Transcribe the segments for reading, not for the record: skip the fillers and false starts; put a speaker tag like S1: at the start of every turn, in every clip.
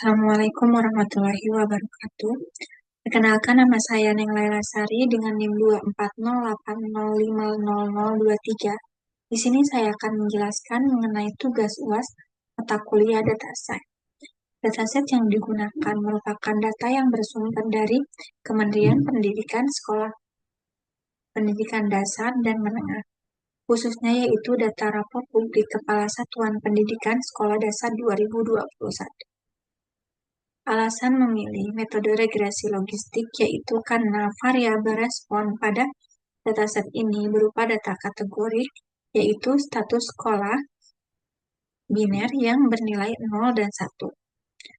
S1: Assalamualaikum warahmatullahi wabarakatuh. Perkenalkan, nama saya Neng Laila Sari dengan NIM 24080500023. Di sini saya akan menjelaskan mengenai tugas UAS mata kuliah dataset. Dataset yang digunakan merupakan data yang bersumber dari Kementerian Pendidikan, Sekolah Pendidikan Dasar dan Menengah, khususnya yaitu data rapor publik Kepala Satuan Pendidikan Sekolah Dasar 2021. Alasan memilih metode regresi logistik yaitu karena variabel respon pada dataset ini berupa data kategori, yaitu status sekolah biner yang bernilai 0 dan 1,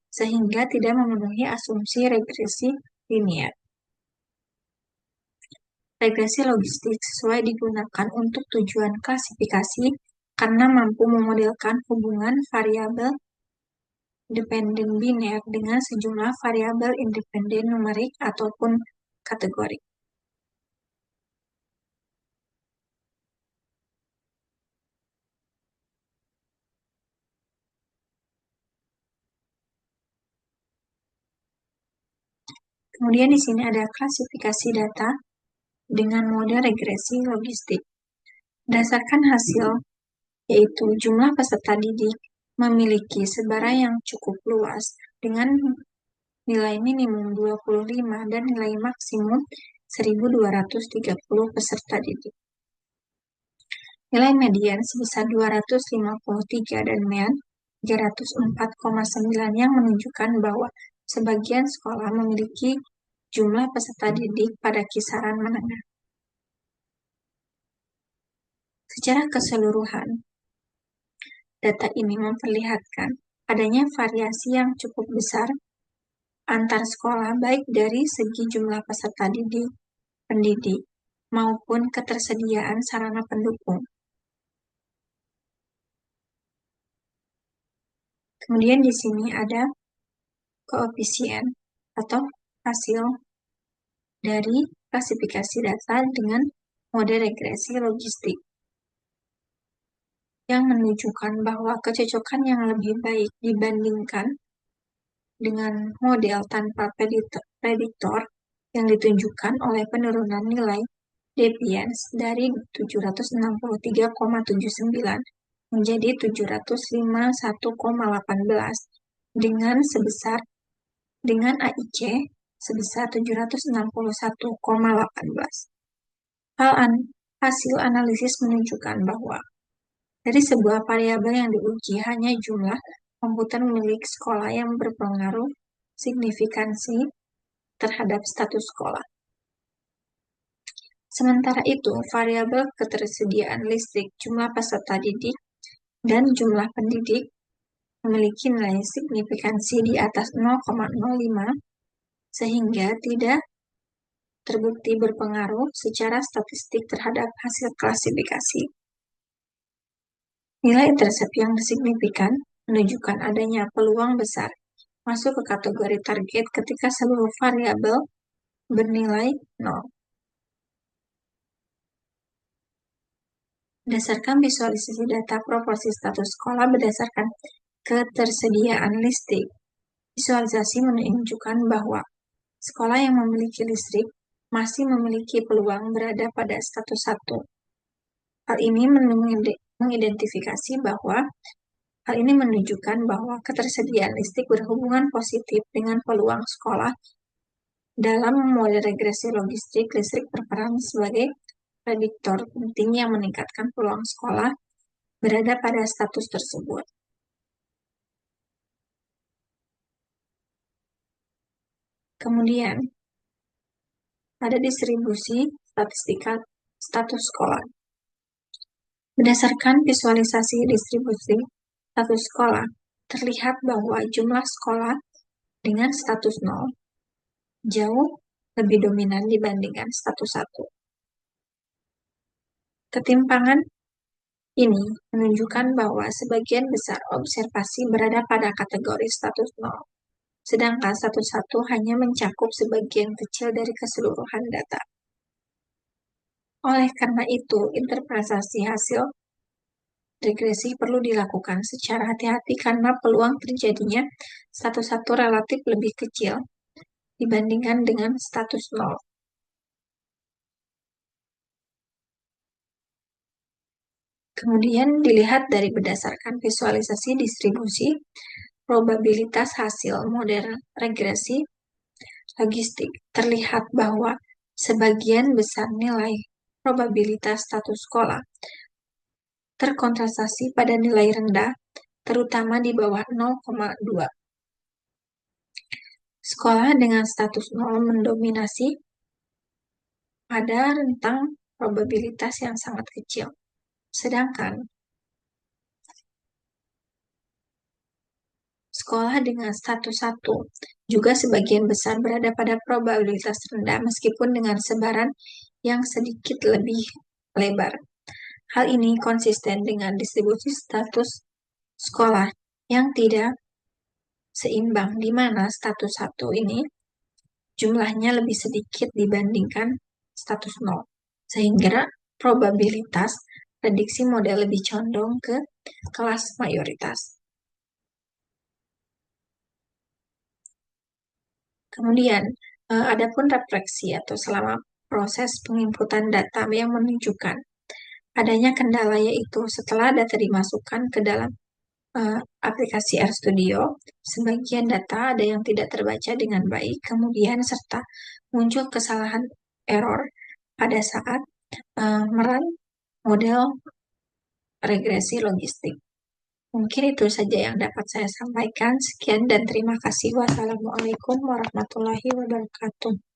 S1: sehingga tidak memenuhi asumsi regresi linier. Regresi logistik sesuai digunakan untuk tujuan klasifikasi karena mampu memodelkan hubungan variabel dependen biner dengan sejumlah variabel independen numerik ataupun kategori. Kemudian di sini ada klasifikasi data dengan mode regresi logistik. Berdasarkan hasil, yaitu jumlah peserta didik memiliki sebaran yang cukup luas dengan nilai minimum 25 dan nilai maksimum 1230 peserta didik. Nilai median sebesar 253 dan MEAN 304,9 yang menunjukkan bahwa sebagian sekolah memiliki jumlah peserta didik pada kisaran menengah. Secara keseluruhan, data ini memperlihatkan adanya variasi yang cukup besar antar sekolah baik dari segi jumlah peserta didik, pendidik, maupun ketersediaan sarana pendukung. Kemudian di sini ada koefisien atau hasil dari klasifikasi data dengan mode regresi logistik yang menunjukkan bahwa kecocokan yang lebih baik dibandingkan dengan model tanpa prediktor yang ditunjukkan oleh penurunan nilai deviance dari 763,79 menjadi 751,18 dengan AIC sebesar 761,18. Hasil analisis menunjukkan bahwa dari sebuah variabel yang diuji hanya jumlah komputer milik sekolah yang berpengaruh signifikansi terhadap status sekolah. Sementara itu, variabel ketersediaan listrik, jumlah peserta didik, dan jumlah pendidik memiliki nilai signifikansi di atas 0,05 sehingga tidak terbukti berpengaruh secara statistik terhadap hasil klasifikasi. Nilai intercept yang signifikan menunjukkan adanya peluang besar masuk ke kategori target ketika seluruh variabel bernilai 0. Berdasarkan visualisasi data proporsi status sekolah berdasarkan ketersediaan listrik, visualisasi menunjukkan bahwa sekolah yang memiliki listrik masih memiliki peluang berada pada status 1. Hal ini menunjukkan bahwa ketersediaan listrik berhubungan positif dengan peluang sekolah. Dalam model regresi logistik, listrik berperan sebagai prediktor penting yang meningkatkan peluang sekolah berada pada status tersebut. Kemudian, ada distribusi statistika status sekolah. Berdasarkan visualisasi distribusi status sekolah, terlihat bahwa jumlah sekolah dengan status 0 jauh lebih dominan dibandingkan status 1. Ketimpangan ini menunjukkan bahwa sebagian besar observasi berada pada kategori status 0, sedangkan status 1 hanya mencakup sebagian kecil dari keseluruhan data. Oleh karena itu, interpretasi hasil regresi perlu dilakukan secara hati-hati karena peluang terjadinya status 1 relatif lebih kecil dibandingkan dengan status 0. Kemudian dilihat dari berdasarkan visualisasi distribusi probabilitas hasil model regresi logistik, terlihat bahwa sebagian besar nilai probabilitas status sekolah terkonsentrasi pada nilai rendah, terutama di bawah 0,2. Sekolah dengan status 0 mendominasi pada rentang probabilitas yang sangat kecil. Sedangkan sekolah dengan status 1 juga sebagian besar berada pada probabilitas rendah meskipun dengan sebaran yang sedikit lebih lebar. Hal ini konsisten dengan distribusi status sekolah yang tidak seimbang di mana status 1 ini jumlahnya lebih sedikit dibandingkan status 0. Sehingga probabilitas prediksi model lebih condong ke kelas mayoritas. Kemudian, adapun refleksi atau selama proses penginputan data yang menunjukkan adanya kendala yaitu setelah data dimasukkan ke dalam aplikasi RStudio, sebagian data ada yang tidak terbaca dengan baik, kemudian serta muncul kesalahan error pada saat merun model regresi logistik. Mungkin itu saja yang dapat saya sampaikan. Sekian dan terima kasih. Wassalamualaikum warahmatullahi wabarakatuh.